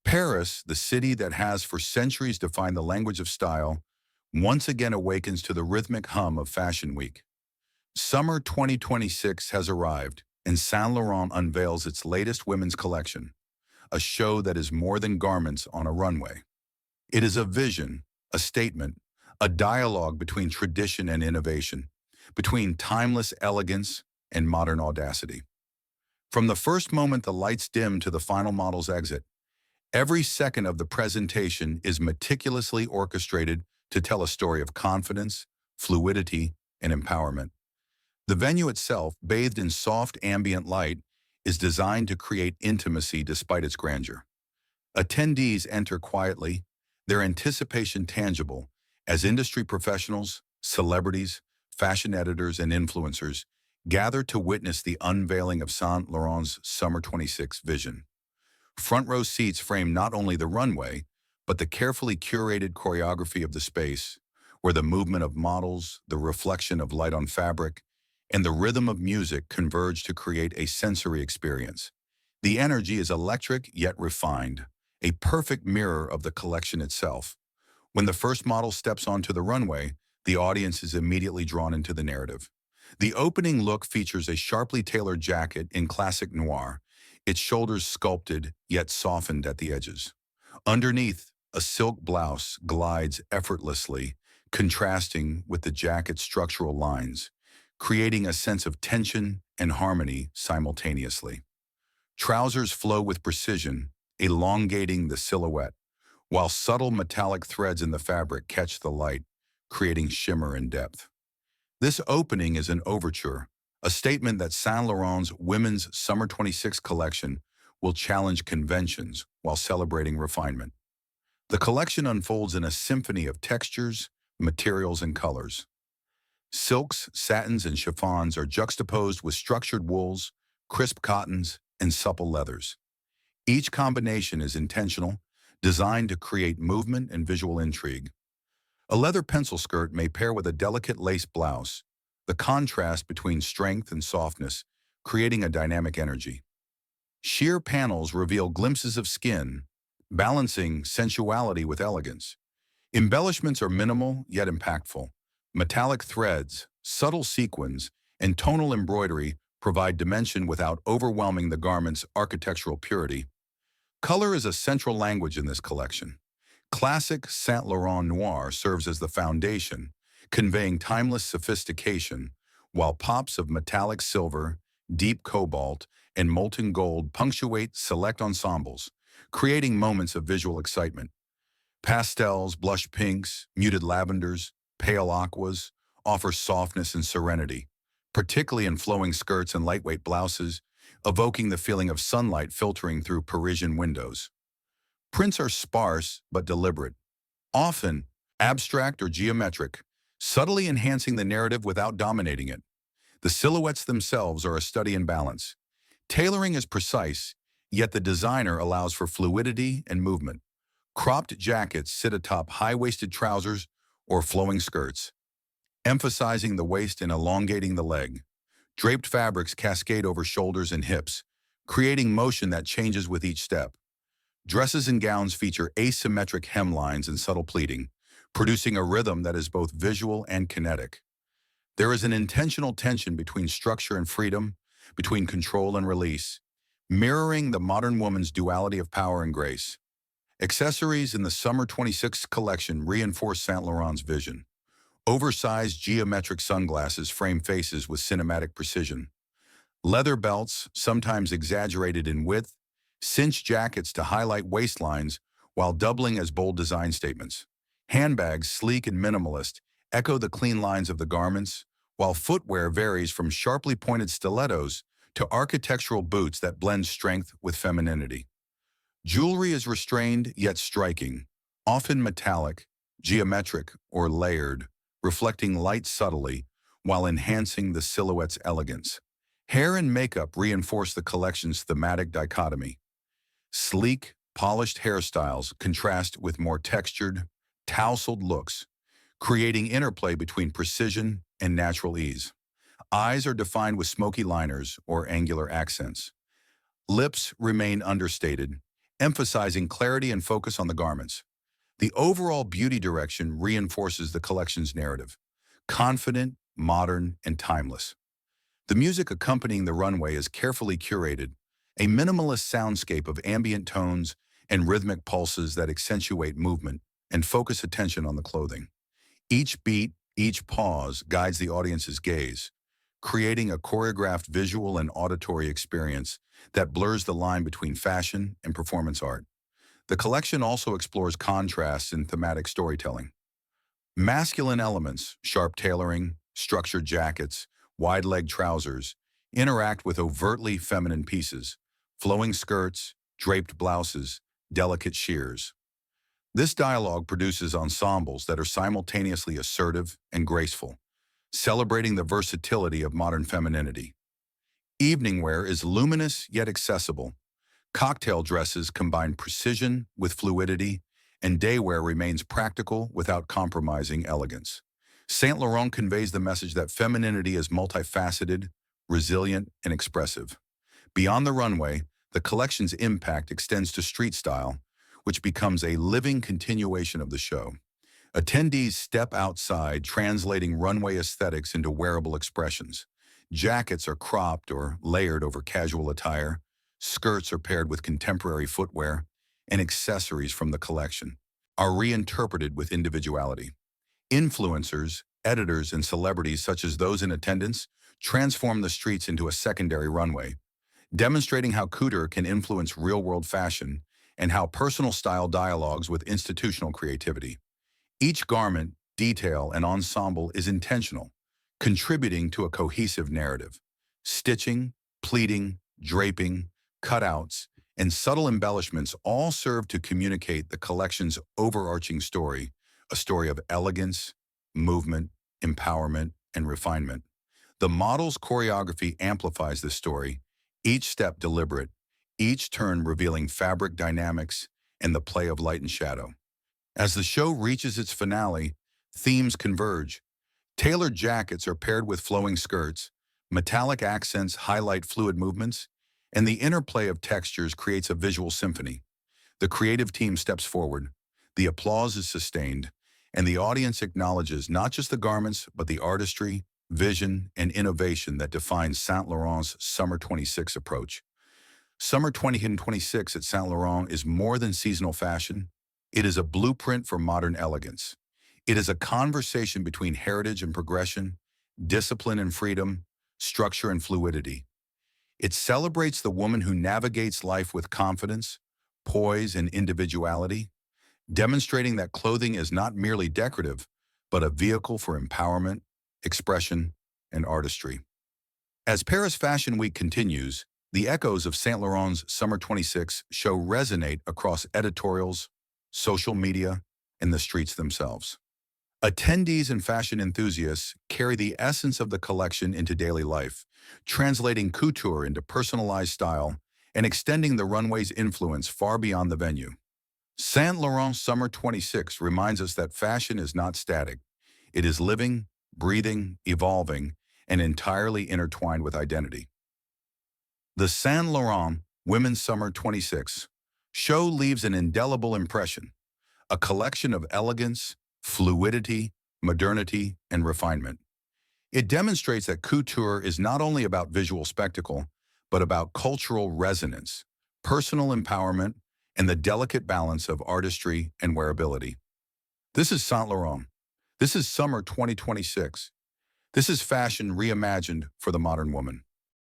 Paris, the city that has for centuries defined the language of style, once again awakens to the rhythmic hum of Fashion Week. Summer 2026 has arrived, and Saint Laurent unveils its latest women's collection, a show that is more than garments on a runway. It is a vision, a statement, a dialogue between tradition and innovation, between timeless elegance and modern audacity. From the first moment the lights dim to the final model's exit, every second of the presentation is meticulously orchestrated to tell a story of confidence, fluidity, and empowerment. The venue itself, bathed in soft ambient light, is designed to create intimacy despite its grandeur. Attendees enter quietly, their anticipation tangible, as industry professionals, celebrities, fashion editors, and influencers gather to witness the unveiling of Saint Laurent's Summer 26 vision. Front row seats frame not only the runway, but the carefully curated choreography of the space, where the movement of models, the reflection of light on fabric, and the rhythm of music converge to create a sensory experience. The energy is electric yet refined, a perfect mirror of the collection itself. When the first model steps onto the runway, the audience is immediately drawn into the narrative. The opening look features a sharply tailored jacket in classic noir, its shoulders sculpted yet softened at the edges. Underneath, a silk blouse glides effortlessly, contrasting with the jacket's structural lines, creating a sense of tension and harmony simultaneously. Trousers flow with precision, elongating the silhouette, while subtle metallic threads in the fabric catch the light, creating shimmer and depth. This opening is an overture, a statement that Saint Laurent's Women's Summer 26 collection will challenge conventions while celebrating refinement. The collection unfolds in a symphony of textures, materials, and colors. Silks, satins, and chiffons are juxtaposed with structured wools, crisp cottons, and supple leathers. Each combination is intentional, designed to create movement and visual intrigue. A leather pencil skirt may pair with a delicate lace blouse, the contrast between strength and softness, creating a dynamic energy. Sheer panels reveal glimpses of skin, balancing sensuality with elegance. Embellishments are minimal yet impactful. Metallic threads, subtle sequins, and tonal embroidery provide dimension without overwhelming the garment's architectural purity. Color is a central language in this collection. Classic Saint Laurent noir serves as the foundation, conveying timeless sophistication, while pops of metallic silver, deep cobalt, and molten gold punctuate select ensembles, creating moments of visual excitement. Pastels, blush pinks, muted lavenders, pale aquas offer softness and serenity, particularly in flowing skirts and lightweight blouses, evoking the feeling of sunlight filtering through Parisian windows. Prints are sparse but deliberate, often abstract or geometric, subtly enhancing the narrative without dominating it. The silhouettes themselves are a study in balance. Tailoring is precise, yet the designer allows for fluidity and movement. Cropped jackets sit atop high-waisted trousers or flowing skirts, emphasizing the waist and elongating the leg. Draped fabrics cascade over shoulders and hips, creating motion that changes with each step. Dresses and gowns feature asymmetric hemlines and subtle pleating, producing a rhythm that is both visual and kinetic. There is an intentional tension between structure and freedom, between control and release, mirroring the modern woman's duality of power and grace. Accessories in the Summer 26 collection reinforce Saint Laurent's vision. Oversized geometric sunglasses frame faces with cinematic precision. Leather belts, sometimes exaggerated in width, cinch jackets to highlight waistlines while doubling as bold design statements. Handbags, sleek and minimalist, echo the clean lines of the garments, while footwear varies from sharply pointed stilettos to architectural boots that blend strength with femininity. Jewelry is restrained yet striking, often metallic, geometric, or layered, reflecting light subtly while enhancing the silhouette's elegance. Hair and makeup reinforce the collection's thematic dichotomy. Sleek, polished hairstyles contrast with more textured, tousled looks, creating interplay between precision and natural ease. Eyes are defined with smoky liners or angular accents. Lips remain understated, emphasizing clarity and focus on the garments. The overall beauty direction reinforces the collection's narrative: confident, modern, and timeless. The music accompanying the runway is carefully curated, a minimalist soundscape of ambient tones and rhythmic pulses that accentuate movement and focus attention on the clothing. Each beat, each pause guides the audience's gaze, creating a choreographed visual and auditory experience that blurs the line between fashion and performance art. The collection also explores contrasts in thematic storytelling. Masculine elements, sharp tailoring, structured jackets, wide-leg trousers, interact with overtly feminine pieces, flowing skirts, draped blouses, delicate sheers. This dialogue produces ensembles that are simultaneously assertive and graceful, celebrating the versatility of modern femininity. Evening wear is luminous yet accessible. Cocktail dresses combine precision with fluidity, and day wear remains practical without compromising elegance. Saint Laurent conveys the message that femininity is multifaceted, resilient, and expressive. Beyond the runway, the collection's impact extends to street style, which becomes a living continuation of the show. Attendees step outside, translating runway aesthetics into wearable expressions. Jackets are cropped or layered over casual attire, skirts are paired with contemporary footwear, and accessories from the collection are reinterpreted with individuality. Influencers, editors, and celebrities such as those in attendance transform the streets into a secondary runway, demonstrating how couture can influence real-world fashion and how personal style dialogues with institutional creativity. Each garment, detail, and ensemble is intentional, contributing to a cohesive narrative. Stitching, pleating, draping, cutouts, and subtle embellishments all serve to communicate the collection's overarching story, a story of elegance, movement, empowerment, and refinement. The model's choreography amplifies this story, each step deliberate, each turn revealing fabric dynamics and the play of light and shadow. As the show reaches its finale, themes converge. Tailored jackets are paired with flowing skirts, metallic accents highlight fluid movements, and the interplay of textures creates a visual symphony. The creative team steps forward, the applause is sustained, and the audience acknowledges not just the garments, but the artistry, vision, and innovation that defines Saint Laurent's Summer 26 approach. Summer 2026 at Saint Laurent is more than seasonal fashion. It is a blueprint for modern elegance. It is a conversation between heritage and progression, discipline and freedom, structure and fluidity. It celebrates the woman who navigates life with confidence, poise, and individuality, demonstrating that clothing is not merely decorative, but a vehicle for empowerment, expression, and artistry. As Paris Fashion Week continues, the echoes of Saint Laurent's Summer 26 show resonate across editorials, social media, and the streets themselves. Attendees and fashion enthusiasts carry the essence of the collection into daily life, translating couture into personalized style and extending the runway's influence far beyond the venue. Saint Laurent Summer 26 reminds us that fashion is not static. It is living, breathing, evolving, and entirely intertwined with identity. The Saint Laurent Women's Summer 26 show leaves an indelible impression, a collection of elegance, fluidity, modernity, and refinement. It demonstrates that couture is not only about visual spectacle, but about cultural resonance, personal empowerment, and the delicate balance of artistry and wearability. This is Saint Laurent. This is Summer 2026. This is fashion reimagined for the modern woman.